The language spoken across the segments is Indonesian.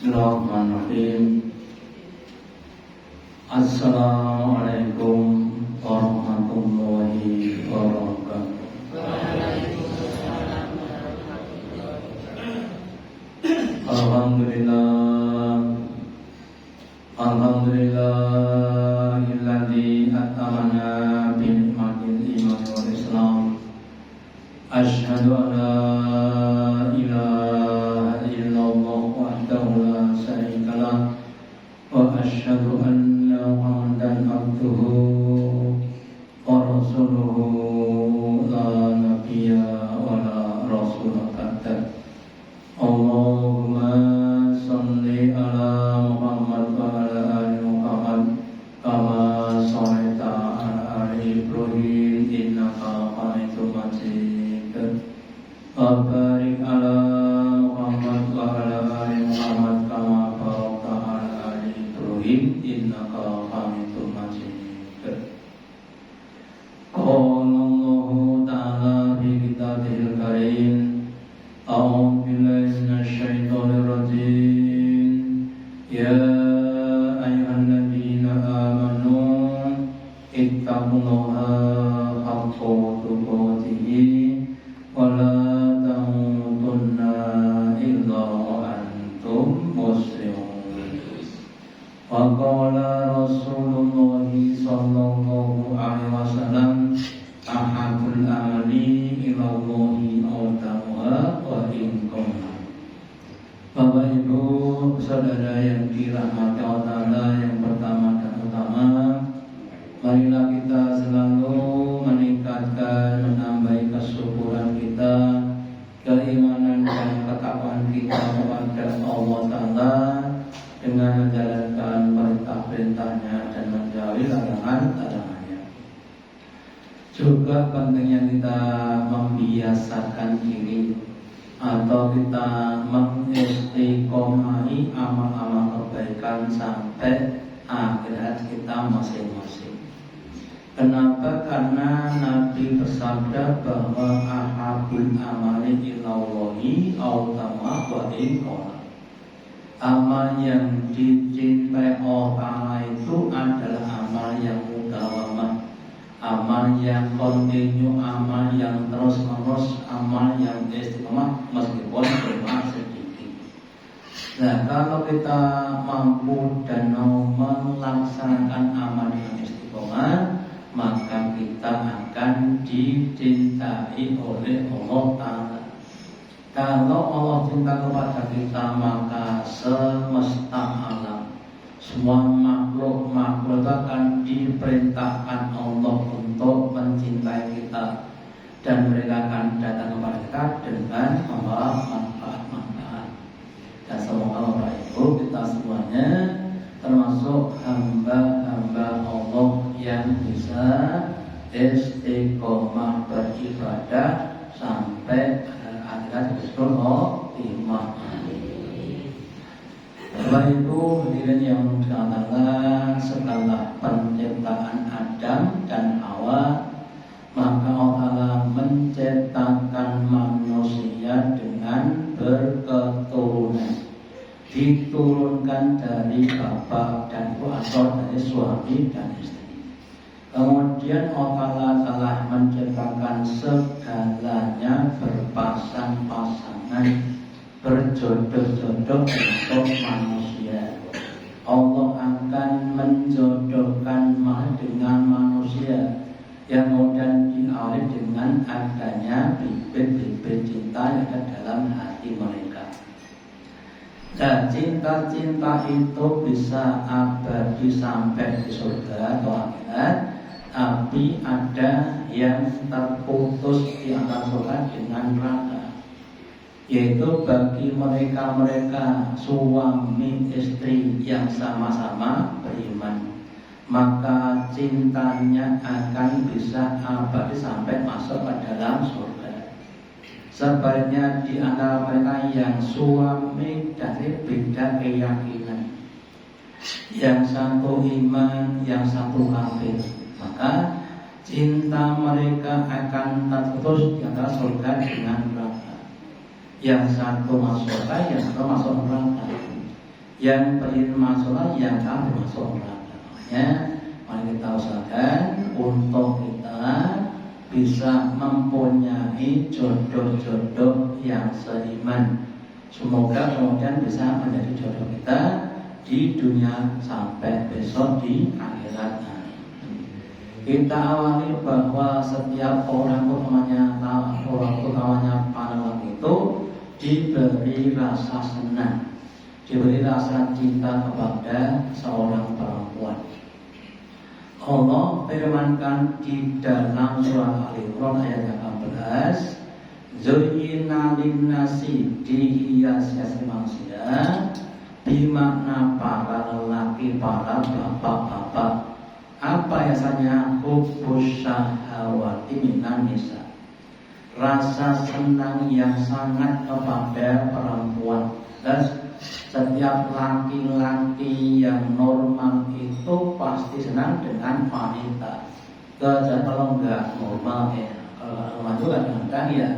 Bismillahirrahmanirrahim. Assalamualaikum warahmatullahi wabarakatuh. Alhamdulillahilladzi atamana bi ni'matil iman wal islam. Asyhadu an la ilaha illallah wahdahu la syarika lah wa asyhadu anna Muhammadan abduhu wa rasuluhu la nabiyya wa la rasula ba'da. Allahumma shalli ala Muhammad wa ala ali Muhammad kama shallaita ala ali Ibrahim innaka Hamidum Majid. Wa barik ala Muhammad wa ala ali Muhammad kama barakta ala ali Ibrahim innaka Hamidum Majid. Qala Allahu ta'ala fi kitabihil karim. A'udzu billahi minasy syaithanir rajim. Ya ayyuhalladzina amanu ittaqullaha haqqa tuqatih wa la tamutunna illa wa antum muslimun. Wa qala Rasulullah sallallahu alaihi wasallam ahabul amali ila Allahi awtamuha wa inkum. Bapak Ibu saudara yang dirahmati Allah, yang pertama dan utama, marilah kita selalu meningkatkan, menambahi kesyukuran kita, keimanan dan ketakwaan kita kepada Allah Ta'ala dengan menjalankan perintah-perintahnya dan menjauhi larangan-larangannya. Juga pentingnya kita membiasakan diri atau kita mengistiqomahi amal-amal kebaikan sampai akhirat kita masing-masing. Kenapa? Karena Nabi bersabda bahwa ahabul amali ilallahi awtama wa inqala. Amal yang dicintai Allah itu adalah amal yang mudawamah, amal yang kontinu, amal yang terus-menerus, amal yang istiqomah meskipun cuma sedikit. Nah, kalau kita mampu dan mau melaksanakan amal yang istiqomah, maka kita akan dicintai oleh Allah Ta'ala. Kalau Allah cinta kepada kita, maka semesta alam, semua makhluk-makhluk akan diperintahkan Allah untuk mencintai kita, dan mereka akan datang kepada kita dengan membawa manfaat-manfaat. Dan semoga Bapak Ibu kita semuanya termasuk hamba-hamba Allah yang bisa istiqomah beribadah sampai akhirat husnul khotimah. Bapak Ibu hadirin yang dirahmati, setelah penciptaan Adam dan Hawa, maka Allah menciptakan manusia dengan berketurunan, diturunkan dari bapak dan ibu atau dari suami dan istri. Kemudian Allah telah menciptakan segalanya berpasang-pasangan, berjodoh-jodoh untuk manusia. Allah akan menjodohkan dengan manusia yang kemudian diawali dengan adanya bibit-bibit cinta yang ada dalam hati mereka. Dan cinta-cinta itu bisa abadi sampai di surga atau akhirat, tapi ada yang terputus di antara surga dengan neraka, yaitu bagi mereka-mereka suami istri yang sama-sama beriman, maka cintanya akan bisa abadi sampai masuk ke dalam surga. Sebaliknya di antara mereka yang suami dari beda keyakinan, yang satu iman, yang satu kafir, maka cinta mereka akan terputus di antara surga dengan neraka. Yang satu masuk surga, yang satu masuk neraka. yang berilmu sholat yang akan masuk neraka. Makanya mari kita usahakan untuk kita bisa mempunyai jodoh-jodoh yang seiman. Semoga kemudian bisa menjadi jodoh kita di dunia sampai besok di akhirat. Kita awali bahwa setiap orang utamanya pada waktu itu diberi rasa senang, diberi rasa cinta kepada seorang perempuan. Allah firmankan di dalam surah Al-Imran ayat 18, Zuyyina linnasi, dihias-hiasi manusia, bimakna para lelaki, para bapak-bapak. Apa biasanya? Hubbus syahawati minan nisa, rasa senang yang sangat kepada perempuan. Dan setiap laki-laki yang normal itu pasti senang dengan wanita. Kecuali kalau enggak normal ya, kalau normal juga kan ya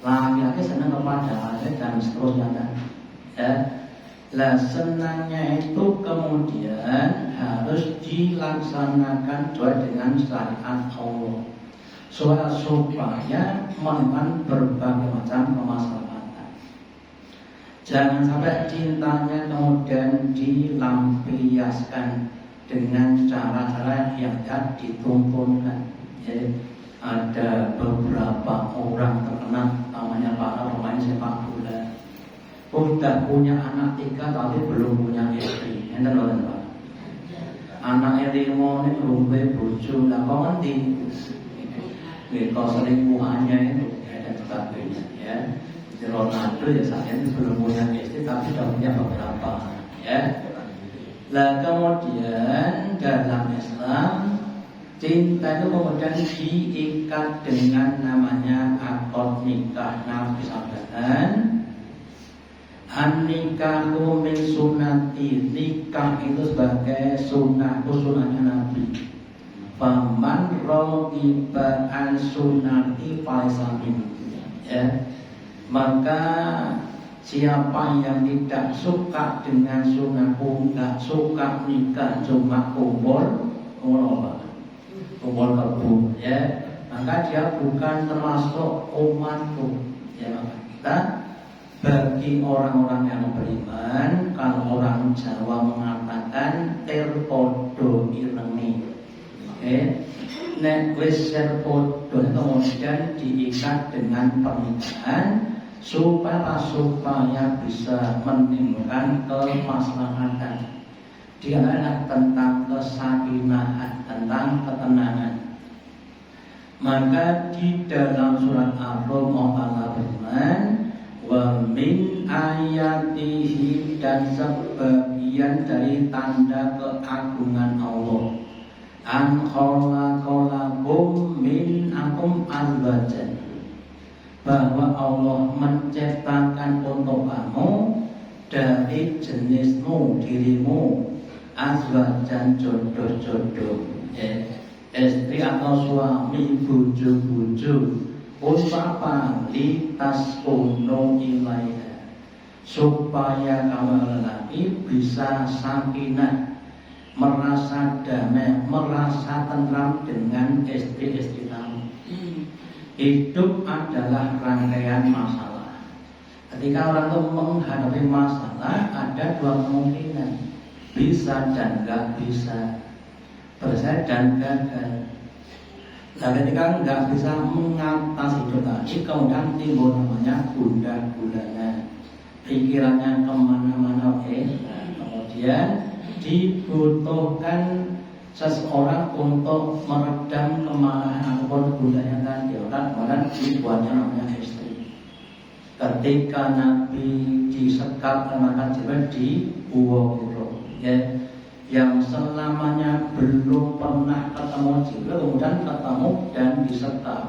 laki-laki senang kepada wanita dan seterusnya kan. Ya. Lah senangnya itu kemudian harus dilaksanakan sesuai dengan syariat Allah, supaya menekan berbagai macam kemaslahatan. Jangan sampai cintanya kemudian dilampiaskan dengan cara-cara yang tidak dituntunkan. Jadi ada beberapa orang terkenal, namanya para pemain sepak bola, udah punya anak 3 tapi belum punya istri. Enten lho Pak. Anake 5 ini belum bojo, lah kok ngerti? Itu selingkuhannya itu dan sebagainya ya. Jadi Ronaldo ya saya itu belum punya istri tapi sudah punya beberapa ya. Lah kemudian dalam Islam cinta itu kemudian diikat dengan namanya akad nikah. Nabi sabdakan, an-nikahu min sunnati, nikah itu sebagai sunnahnya Nabi. Faman raghiba an sunnati falaysa minni. Ya. Maka siapa yang tidak suka dengan sunnahku, tidak suka nikah cuma kumpul kebun ya, maka dia bukan termasuk umatku. Ya, maka kita bagi orang-orang yang beriman, kalau orang Jawa mengatakan terpodo irengi, nek wis terpodo kemudian diikat dengan pernikahan supaya bisa menimbulkan kemaslahatan. Dia adalah tentang kesakinahan, tentang ketenangan. Maka di dalam surat Ar-Rum Allah berfirman, wa min ayatihi, dan sebagian dari tanda keagungan Allah, an khalaqalakum min akum azwajan, bahwa Allah menciptakan untuk kamu dari jenismu, dirimu, azwajan, jodoh-jodoh ya. Istri atau suami, buju-buju, usapa litaskunu ilaiha, supaya kamu lelaki bisa sakinah, merasa damai, merasa tenang dengan istri-istri kamu. Hidup adalah rangkaian masalah. Ketika orang itu menghadapi masalah, ada 2 kemungkinan, bisa dan gak bisa, berhasil dan gagal. Nah, ketika nggak bisa mengatasi itu tadi, kemudian timbul namanya gundah gulana, pikirannya kemana-mana. Nah, kemudian dibutuhkan seseorang untuk meredam kemarahan ataupun gundahnya tadi. Kemudian dibuatnya namanya istri. Ketika Nabi disekap oleh Jibril di Gua Hira, ya, yang selamanya belum pernah ketemu Jibril, kemudian ketemu dan disekap.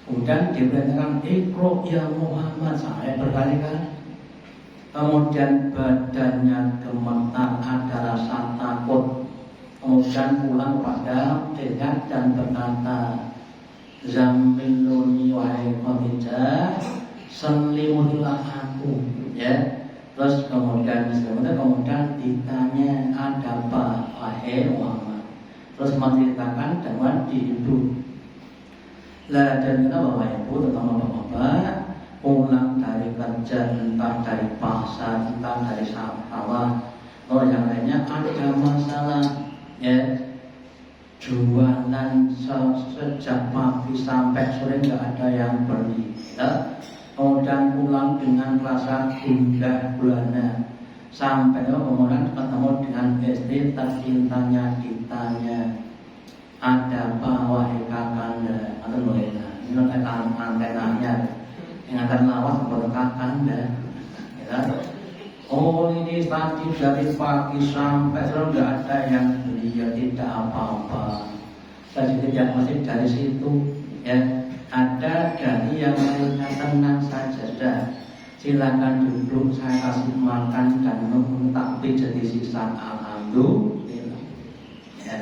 Kemudian diperintahkan, Iqra ya Muhammad, sampai berkali-kali. Kemudian badannya gemetar, ada rasa takut. Kemudian pulang pada Khadijah dan berkata, Zammiluni wahai Khadijah, selimutilah aku, ya. Terus kemudian terus menceritakan dengan di ibu. Lah dan kita bapak ibu terutama bapak-bapak pulang dari kerja, entah dari pasar, entah dari sawah atau yang lainnya ada masalah ya, jualan sejak pagi sampai sore nggak ada yang beli ya. Kemudian pulang dengan rasa gundah gulana sampai kemudian ketemu dengan istri tercintanya, ditanya ada apa wahai kakanda atau bagaimana ini antenanya yang akan lawas kepada kakanda ya. Oh ini tadi dari pagi sampai sore nggak ada yang beli ya, tidak apa-apa saya tidak masih dari situ ya. Ada dari yang lainnya tenang saja dah, silakan duduk saya kasih makan dan minum tapi jadi sisa alhamdulillah ya.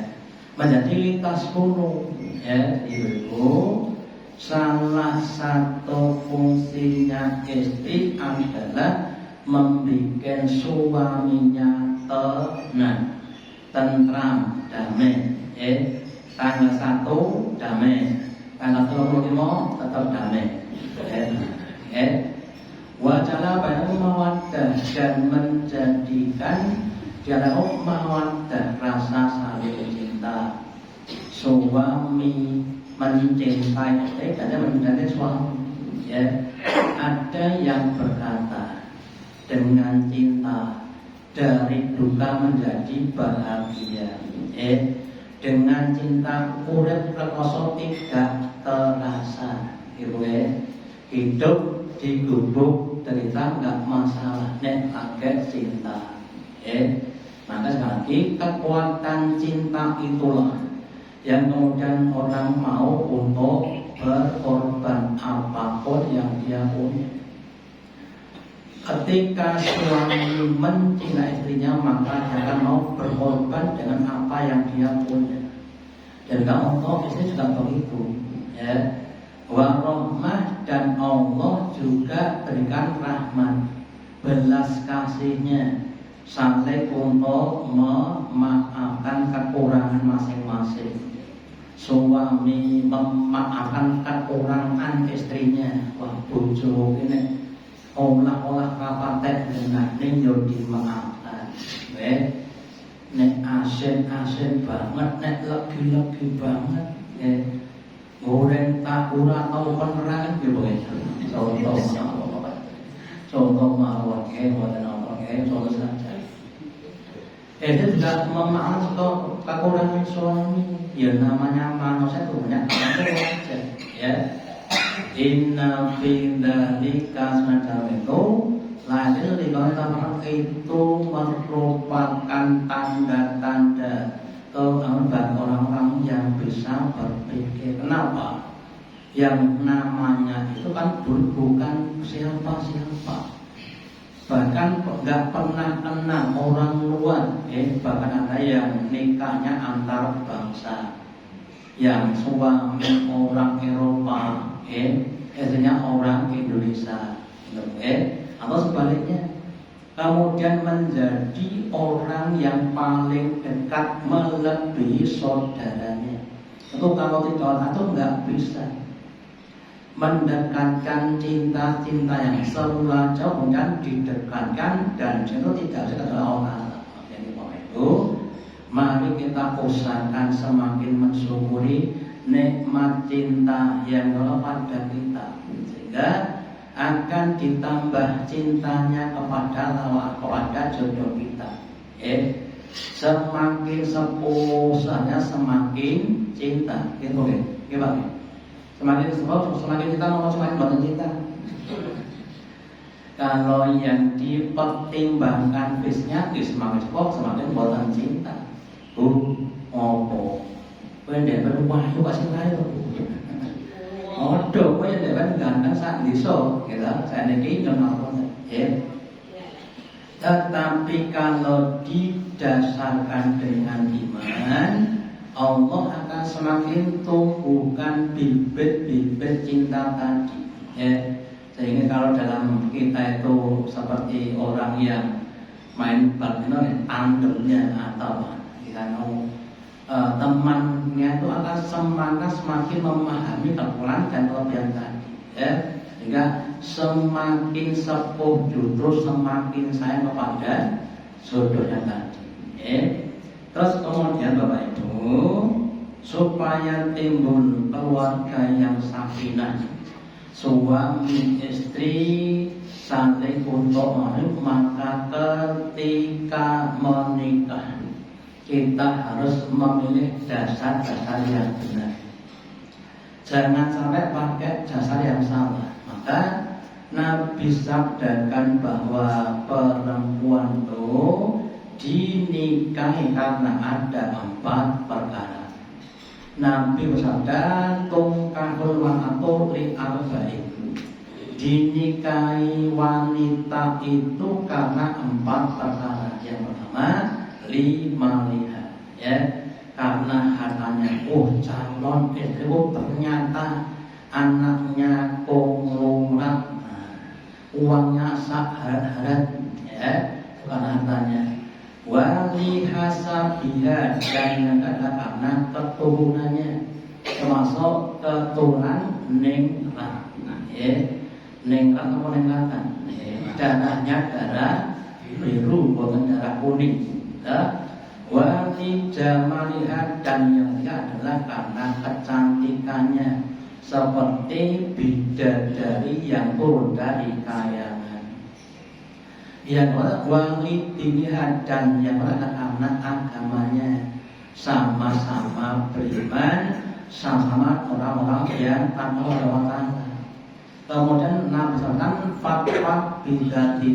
Menjadi lintas gunung ya ibu. Salah satu fungsinya istri adalah membuat suaminya tenang, tentram, damai tanggal 1 damai, tanggal 25 tetap damai wajala bainahu mawaddah dan menjadikan dialog mawaddah rasa saling cinta. Suami mencintai istri dan mencintai suami ya. Ada yang berkata dengan cinta dari duka menjadi bahagia dengan cinta urip rekoso tidak terasa gitu ya. Hidup di gubuk cerita nggak masalah nek agak cinta maka sekali lagi kekuatan cinta itulah yang kemudian orang mau untuk berkorban apapun yang dia punya. Ketika suami mencintai istrinya maka dia akan mau berkorban dengan apa yang dia punya. Dan Allah istri juga begitu ya. Wa rahmah dan Allah juga berikan rahmat belas kasihnya sampai untuk memaafkan kekurangan masing-masing. Suami memaafkan kekurangan istrinya. Wah bojo ini olah-olah kapatek dengan yo dimaafkan. Nek asin-asin banget, nek legi-legi banget goreng tak ora tau penerangan gitu contoh mawon mboten apa contoh saja. Itu tidak memaafkan kekurangan suami. Ya namanya manusia itu banyak aja ya. Inna fi dzalika semacam itu lahir di bawah itu merupakan tanda-tanda bagi orang-orang yang bisa berpikir. Kenapa? Yang namanya itu kan bukan siapa-siapa. Bahkan nggak pernah kenal orang luar. Bahkan ada yang nikahnya antar bangsa. Yang suami orang Eropa, istrinya orang Indonesia, atau sebaliknya. Kemudian menjadi orang yang paling dekat melebihi saudaranya. Itu kalau tidak itu nggak bisa mendekatkan cinta-cinta yang semula jauh kemudian didekatkan dan itu tidak bisa adalah orang. Jadi itu mari kita usahakan semakin mensyukuri nikmat cinta yang ada pada kita sehingga akan ditambah cintanya kepada jodoh kita. Semakin sepuh saja semakin cinta. Gitu ya. Gimana? Semakin sepuh semakin cinta mau semakin banyak cinta. Kalau yang dipertimbangkan bisnya semakin sepuh semakin banyak cinta. Opo. Pendek berubah itu kasih lain. Odo kowe dewan ganteng sak desa, gitu. Saniki napa tetapi kalau didasarkan dengan iman, Allah akan semakin tumbuhkan bibit-bibit cinta tadi. Sehingga kalau dalam kita itu seperti orang yang main badminton tandemnya atau kita mau temannya itu akan semakin memahami kekurangan dan kelebihan tadi, ya. Sehingga semakin sepuh justru semakin sayang kepada saudara tadi, ya. Terus kemudian Bapak Ibu, supaya timbul keluarga yang sakinah, suami istri saling untuk maka ketika menikah kita harus memilih dasar-dasar yang benar. Jangan sampai pakai dasar yang salah. Maka Nabi sabdakan bahwa perempuan itu dinikahi karena ada 4 perkara. Nabi bersabda, tungkahul mar'atu li arba'in. Dinikahi wanita itu karena 4 perkara. Yang pertama, liha, ya, karena hartanya. Calon istri ternyata anaknya konglomerat, uangnya sahar-harat, ya, bukan hartanya. Wali hasabiha, dan yang adalah karena keturunannya, termasuk keturunan ningrat, ya, ningrat atau ningratan, darahnya darah biru bukan darah kuning. Wali jamaliha, dan yang ketiga adalah karena kecantikannya, seperti bidadari yang turun dari kayangan. Yang kedua wali diniha, dan yang ketiga karena agamanya, sama-sama beriman, sama-sama orang-orang yang takwa kepada Allah. Kemudian Nabi SAW fatwa bidzati,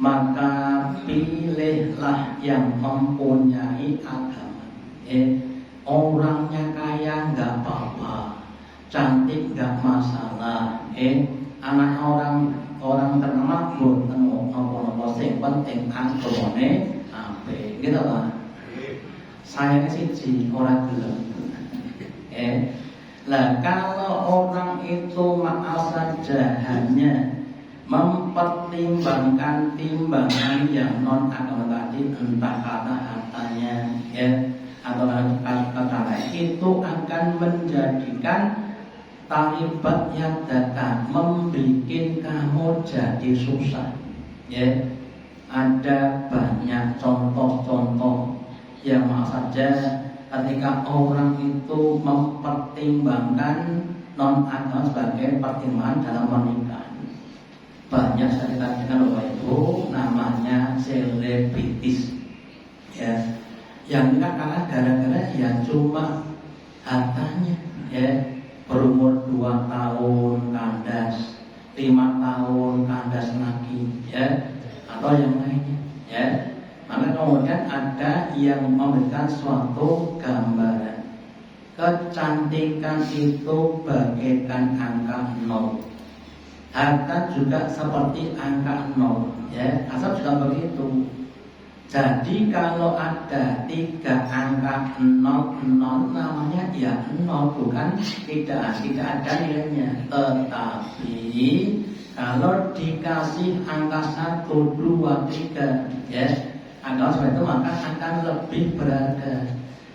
maka pilihlah yang mempunyai agama. Orangnya kaya nggak apa-apa, cantik nggak masalah. Anak orang terkenal belum temu nopo-nopo, sing penting agamane ape, gitu lah. Saya siji orang gelem. Lah kalau orang itu maaf saja hanya mempertimbangkan timbangan yang non agama tadi, entah kata hartanya, ya, atau kata lain, itu akan menjadikan talibat yang datang, membuat kamu jadi susah, ya. Ada banyak contoh-contoh yang maaf saja ketika orang itu mempertimbangkan non agama sebagai pertimbangan dalam menikah. Banyak saya katakan Bapak Ibu, namanya selebritis, ya, yang nikah kalah gara-gara ya cuma hartanya, ya, berumur 2 tahun kandas, 5 tahun kandas lagi, ya, atau yang lainnya, ya. Maka kemudian ada yang memberikan suatu gambaran, kecantikan itu bagaikan angka 0. Harta juga seperti angka 0, ya, asal juga begitu. Jadi kalau ada 3 angka 0, namanya ya 0, bukan tidak ada nilainya. Tetapi kalau dikasih angka 1, 2, 3, ya, angka seperti itu, maka akan lebih berharga.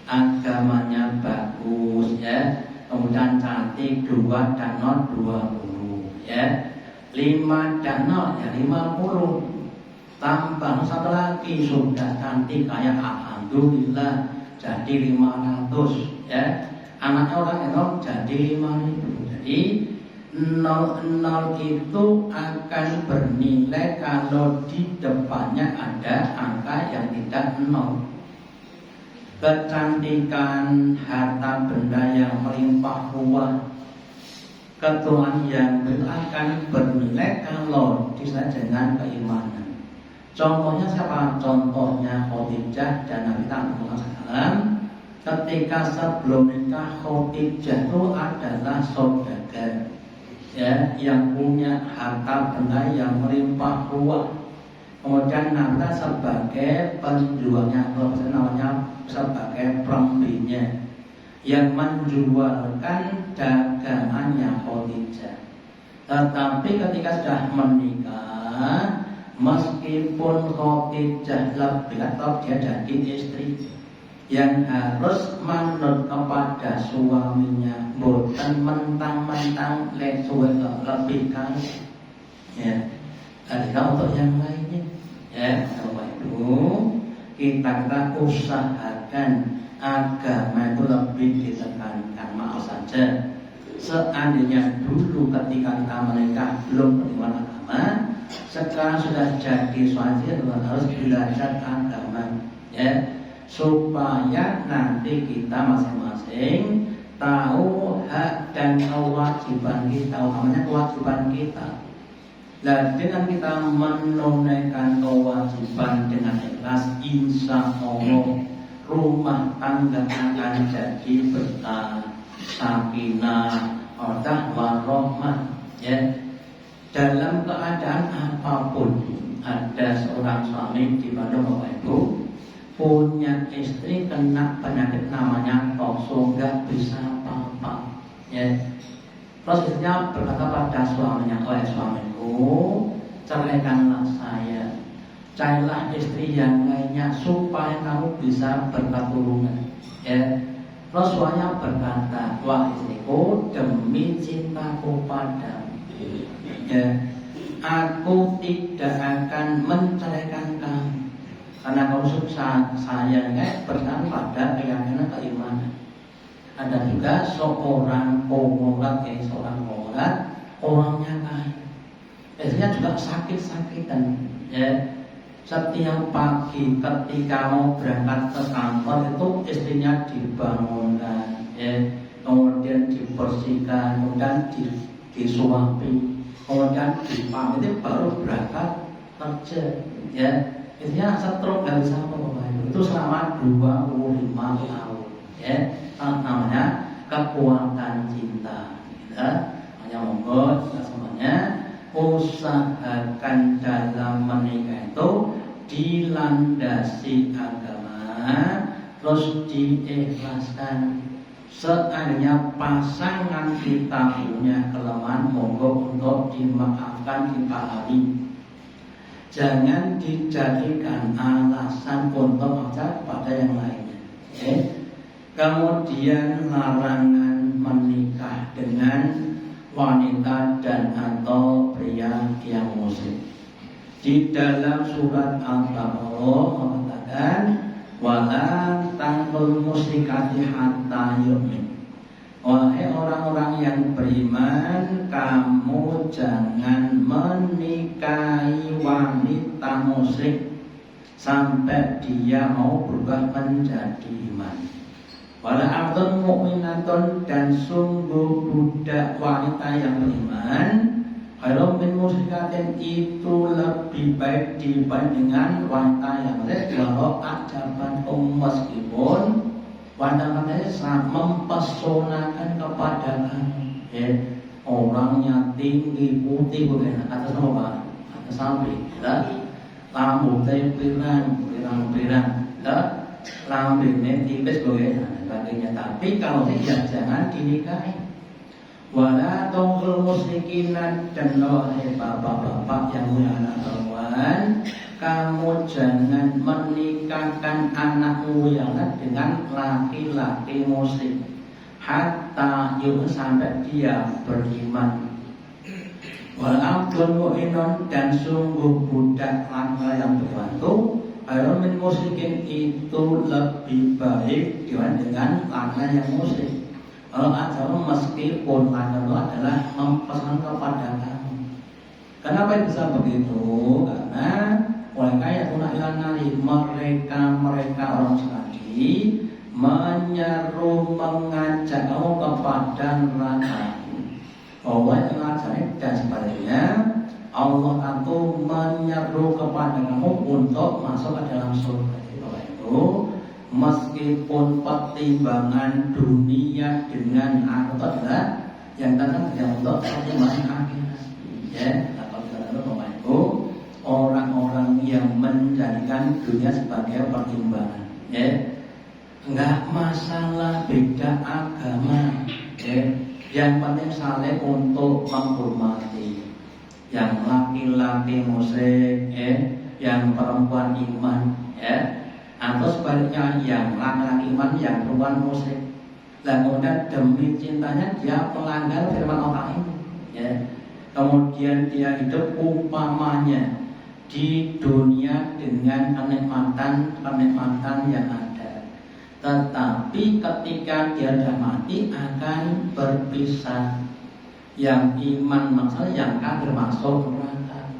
Agamanya bagus, ya, kemudian cantik, 2 dan 0, 20, ya, 5 dan 0, ya 50. Tambah 1 lagi sudah cantik kayak alhamdulillah jadi 500, ya. Anaknya orang enak jadi 5.000. Jadi 0 itu akan bernilai kalau di depannya ada angka yang tidak 0. Kecantikan, harta benda yang melimpah ruah, keturunan yang akan bernilai kalau disertai dengan keimanan. Contohnya siapa? Contohnya Khadijah dan Nabi Muhammad SAW. Ketika sebelum nikah, Khadijah itu adalah saudagar, ya, yang punya harta benda yang melimpah ruah. Kemudian Nabi sebagai penjualnya, atau namanya sebagai pembelinya, yang menjualkan dagangannya Khadijah. Tetapi ketika sudah menikah, meskipun Khadijah lebih atau dia jadi istri, yang harus manut kepada suaminya, bukan mentang-mentang lebih kaya. Ya, ada untuk yang lainnya. Ya, Bapak Ibu, kita usahakan agama itu lebih ditekankan. Maaf saja, seandainya dulu ketika kita menikah belum beriman agama, sekarang sudah jadi suami harus belajar agama. Ya, supaya nanti kita masing-masing tahu hak dan kewajiban kita, namanya kewajiban kita. Dan dengan kita menunaikan kewajiban dengan ikhlas, insya Allah rumah tangga akan jadi berkah, sakinah, mawaddah, warahmah. Ya, dalam keadaan apapun, ada seorang suami di Bandung, Bapak Ibu, punya istri kena penyakit namanya tokso, nggak bisa apa-apa. Ya, terus istrinya berkata pada suaminya, oleh suamiku, ceraikanlah saya, carilah istri yang lainnya supaya kamu bisa berketurunan. Ya, terus suaminya berkata, wah istriku, demi cintaku padamu, ya, aku tidak akan menceraikan kamu. Karena kamu saya bertahan pada keyakinan keimanan. Ada juga seorang pemulat, orangnya kaya. Biasanya juga sakit-sakitan. Ya, setiap pagi ketika mau berangkat ke kantor itu istrinya dibangunkan, ya, kemudian dibersihkan, kemudian disuapi, kemudian dipamit baru berangkat kerja. Ya, istrinya stroke nggak bisa apa-apa. Itu selama 25 tahun. Ya, namanya kekuatan cinta. Ya, hanya monggo kita semuanya usahakan dalam menikah itu dilandasi agama, terus diikhlaskan. Seandainya pasangan kita punya kelemahan, monggo untuk dimaafkan, dipahami. Jangan dijadikan alasan untuk aja pada yang lainnya. Kemudian larangan menikah dengan wanita dan atau pria yang musyrik. Di dalam surat Al-Baqarah mengatakan, wala tangkul musyrikati hatta yu'min. Wahai orang-orang yang beriman, kamu jangan menikahi wanita musyrik sampai dia mau berubah menjadi iman. Wala abdun mu'minatun, dan sungguh budak wanita yang beriman, khairun min musyrikatin, itu lebih baik dibandingkan wanita yang musyrik. Walau ajaban meskipun wanita sangat mempesonakan kepada kamu. Ya, orangnya tinggi, putih, bukan atas apa? Atas samping, rambutnya pirang-pirang, lambungnya tipis, bukan sebagainya. Tapi kalau tidak, jangan dinikahi. Wala tungkul musyrikinan, dan wahai bapak-bapak yang punya anak perempuan, kamu jangan menikahkan anakmu yang dengan laki-laki musyrik hatta sampai dia beriman. Wal abdun mu'minun, dan sungguh budak laki yang beriman itu khairun min musyrikin, itu lebih baik dibandingkan laki yang musyrik. Kalau ajaran meskipun laki itu adalah mempesan kepada kamu. Kenapa bisa begitu? Karena mereka yang tunailanari, mereka orang sekali menyeru, mengajak kamu kepada neraka. Bahwa yang dan sebaliknya Allah itu menyeru kepada kamu untuk masuk ke dalam surga. Itu meskipun pertimbangan dunia dengan akhirat adalah yang datang untuk pertimbangan akhirat. Ya, kalau orang-orang yang menjadikan dunia sebagai pertimbangan, ya, enggak masalah beda agama, ya, yang penting saling untuk menghormati. Yang laki-laki musyrik, ya, yang perempuan iman, ya, Atau sebaliknya yang laki-laki iman, yang perempuan musyrik. Dan kemudian demi cintanya dia melanggar firman Allah ini, ya. Kemudian dia hidup umpamanya di dunia dengan kenikmatan yang ada. Tetapi ketika dia sudah mati akan berpisah. Yang iman maksudnya yang kafir masuk neraka.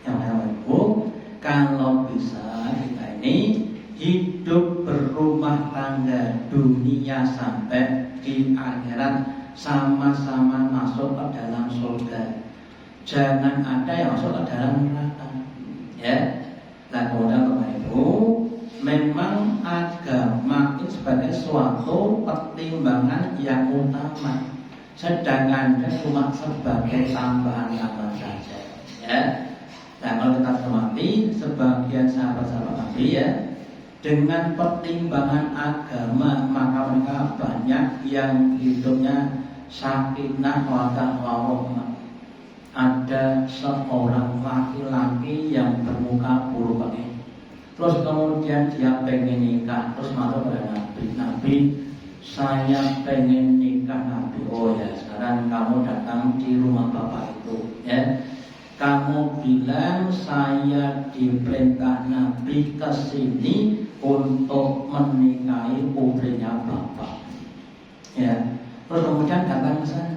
Yang itu kalau bisa kita ini hidup berumah tangga dunia sampai di akhirat sama-sama masuk ke dalam surga. Jangan ada yang masuk ke dalam neraka. Ya. Nah, kemudian Bapak Ibu, memang agama itu sebagai suatu pertimbangan yang utama. Sedangkan cuma sebagai tambahan saja. Ya. Nah, kalau kita cermati sebagian sahabat-sahabat Nabi ya, dengan pertimbangan agama maka mereka banyak yang hidupnya sakinah mawaddah warahmah. Ada seorang laki-laki yang bermuka buruk ini, terus kemudian dia pengen nikah, terus masuk kepada Nabi, saya pengen nikah Nabi. Oh ya, sekarang kamu datang di rumah bapak itu, ya. Kamu bilang saya diperintah Nabi ke sini untuk menikahi putrinya bapak. Ya. Terus kemudian datang ke sana.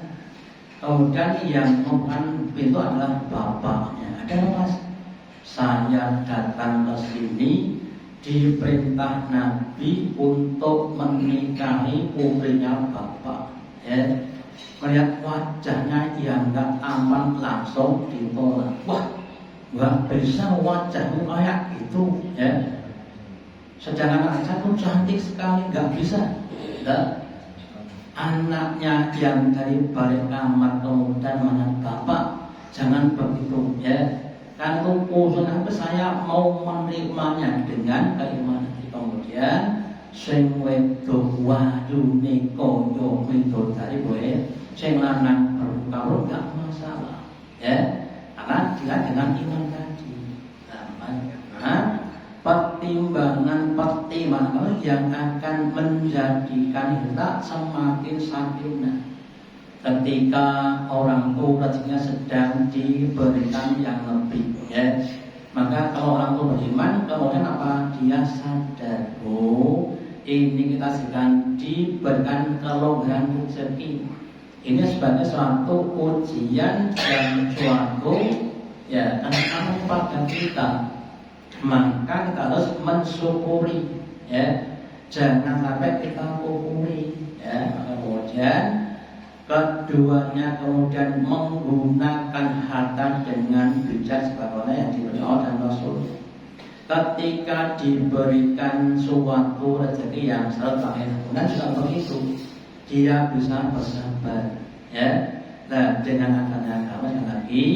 Kemudian yang membuka pintu adalah bapaknya. Ada mas, saya datang ke sini diperintah Nabi untuk menikahi putrinya bapak. Ya. Melihat wajahnya yang nggak aman langsung ditolak. Wah, nggak bisa wajahmu kayak gitu, ya. Sedangkan Aisyah pun cantik sekali, nggak bisa. Nah, anaknya yang dari balik kamar kemudian menyatakan, bapak jangan begitu, ya. Kan itu urusan apa, saya mau menerimanya dengan keimanan. Kemudian sing wedok wayune kaya widodari kowe, sing lanang bermuka enggak masalah, ya. Karena dia dengan iman tadi. Pertimbangan yang akan menjadikan kita semakin sakinah. Ketika orang tua rezekinya sedang diberikan yang lebih, ya. Maka kalau orang tua beriman, kemudian apa? Dia sadar, oh ini kita sedang diberikan kelonggaran rezeki. Ini sebagai suatu ujian dan suatu, ya, anak-anak pada kita. Maka kita harus mensyukuri, ya. Jangan sampai kita kufuri, ya. Kemudian keduanya kemudian menggunakan harta dengan bijak sebagaimana yang diberi Allah dan Rasul. Ketika diberikan suatu rezeki yang selalu dan juga begitu, dia bisa bersabar, ya. Nah, dengan adanya agama yang lagi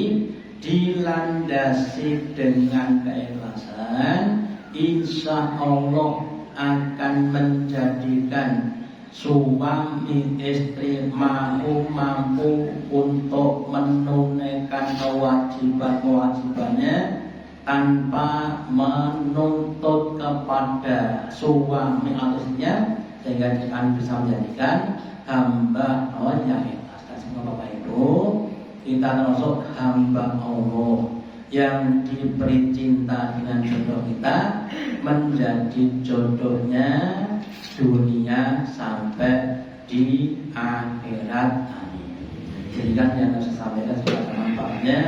dilandasi dengan keikhlasan, insya Allah akan menjadikan suami istri mampu untuk menunaikan kewajibannya tanpa menuntut kepada suami istrinya, sehingga akan bisa menjadikan hamba Allah yang ikhlas. Semua Bapak Ibu, kita termasuk hamba Allah yang diberi cinta dengan jodoh kita, menjadi jodohnya dunia sampai di akhirat. Jadikan yang saya sampaikan sebagai manfaatnya.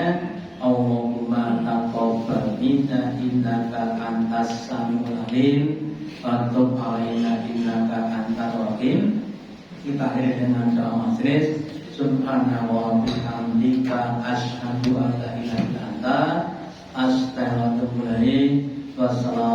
Allahumma taqabbal minna innaka antas samiul alim wa tub alaina innaka antar rahim. Kita akhiri dengan doa majelis. Subhanahu wa bihamdika asyhadu an la ilaha illa anta astaghfiruka wa atubu ilaik. Wassalamu